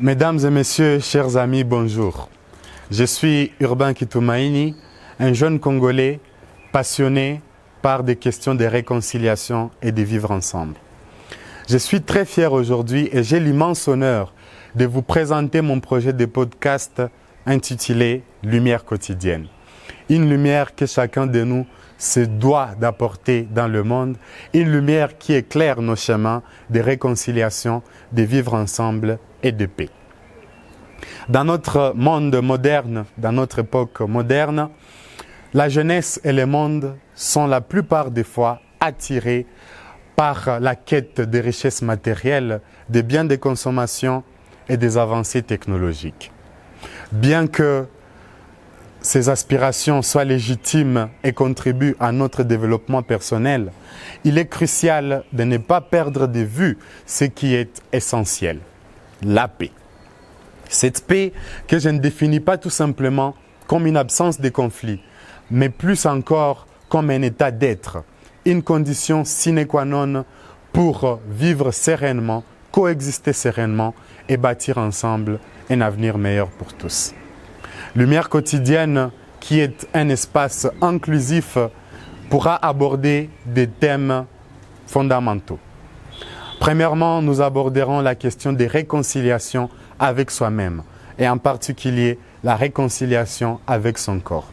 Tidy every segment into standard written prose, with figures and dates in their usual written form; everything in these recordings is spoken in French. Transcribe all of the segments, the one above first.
Mesdames et messieurs, chers amis, bonjour. Je suis Urbain Kitoumaïni, un jeune Congolais passionné par des questions de réconciliation et de vivre ensemble. Je suis très fier aujourd'hui et j'ai l'immense honneur de vous présenter mon projet de podcast intitulé « Lumière quotidienne ». Une lumière que chacun de nous se doit d'apporter dans le monde, une lumière qui éclaire nos chemins de réconciliation, de vivre ensemble et de paix. Dans notre monde moderne, dans notre époque moderne, la jeunesse et le monde sont la plupart des fois attirés par la quête des richesses matérielles, des biens de consommation et des avancées technologiques. Bien que ces aspirations soient légitimes et contribuent à notre développement personnel, il est crucial de ne pas perdre de vue ce qui est essentiel, la paix. Cette paix que je ne définis pas tout simplement comme une absence de conflit, mais plus encore comme un état d'être, une condition sine qua non pour vivre sereinement, coexister sereinement et bâtir ensemble un avenir meilleur pour tous. Lumière quotidienne, qui est un espace inclusif, pourra aborder des thèmes fondamentaux. Premièrement, nous aborderons la question des réconciliations avec soi-même et en particulier la réconciliation avec son corps.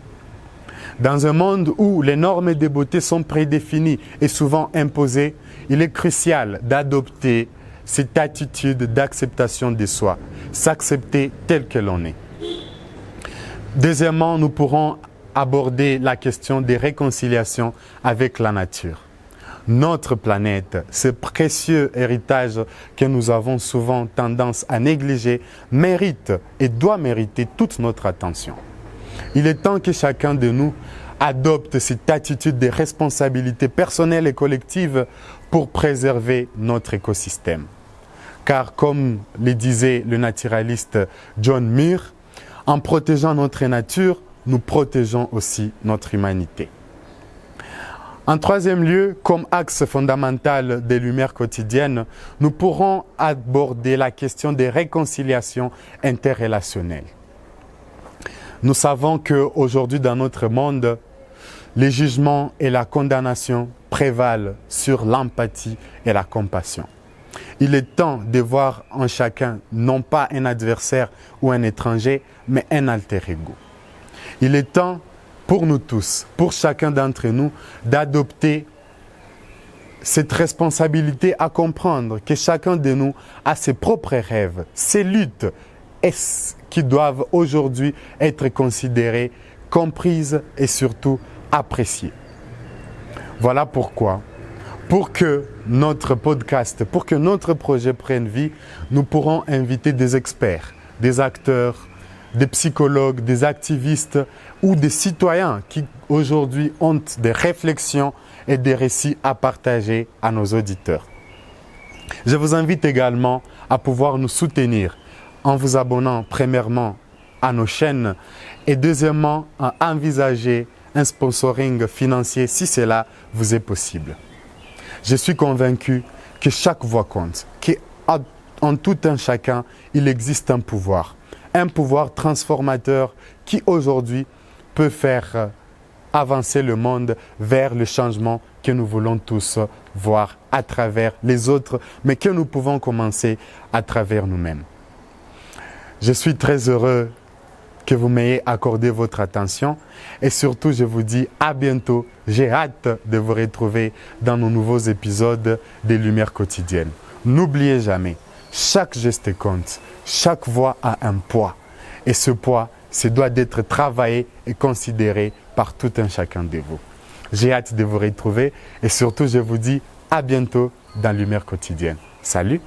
Dans un monde où les normes de beauté sont prédéfinies et souvent imposées, il est crucial d'adopter cette attitude d'acceptation de soi, s'accepter tel que l'on est. Deuxièmement, nous pourrons aborder la question des réconciliations avec la nature. Notre planète, ce précieux héritage que nous avons souvent tendance à négliger, mérite et doit mériter toute notre attention. Il est temps que chacun de nous adopte cette attitude de responsabilité personnelle et collective pour préserver notre écosystème. Car comme le disait le naturaliste John Muir, en protégeant notre nature, nous protégeons aussi notre humanité. En troisième lieu, comme axe fondamental des lumières quotidiennes, nous pourrons aborder la question des réconciliations interrelationnelles. Nous savons qu'aujourd'hui dans notre monde, les jugements et la condamnation prévalent sur l'empathie et la compassion. Il est temps de voir en chacun non pas un adversaire ou un étranger, mais un alter ego. Il est temps pour nous tous, pour chacun d'entre nous, d'adopter cette responsabilité à comprendre que chacun de nous a ses propres rêves, ses luttes, qui doivent aujourd'hui être considérées, comprises et surtout appréciées. Voilà pourquoi, pour que notre podcast, pour que notre projet prenne vie, nous pourrons inviter des experts, des acteurs, des psychologues, des activistes ou des citoyens qui aujourd'hui ont des réflexions et des récits à partager à nos auditeurs. Je vous invite également à pouvoir nous soutenir en vous abonnant premièrement à nos chaînes et deuxièmement à envisager un sponsoring financier si cela vous est possible. Je suis convaincu que chaque voix compte, qu'en tout un chacun, il existe un pouvoir transformateur qui aujourd'hui peut faire avancer le monde vers le changement que nous voulons tous voir à travers les autres, mais que nous pouvons commencer à travers nous-mêmes. Je suis très heureux que vous m'ayez accordé votre attention et surtout je vous dis à bientôt. J'ai hâte de vous retrouver dans nos nouveaux épisodes des Lumières quotidiennes. N'oubliez jamais, chaque geste compte, chaque voix a un poids et ce poids, doit être travaillé et considéré par tout un chacun de vous. J'ai hâte de vous retrouver et surtout je vous dis à bientôt dans Lumière quotidienne. Salut!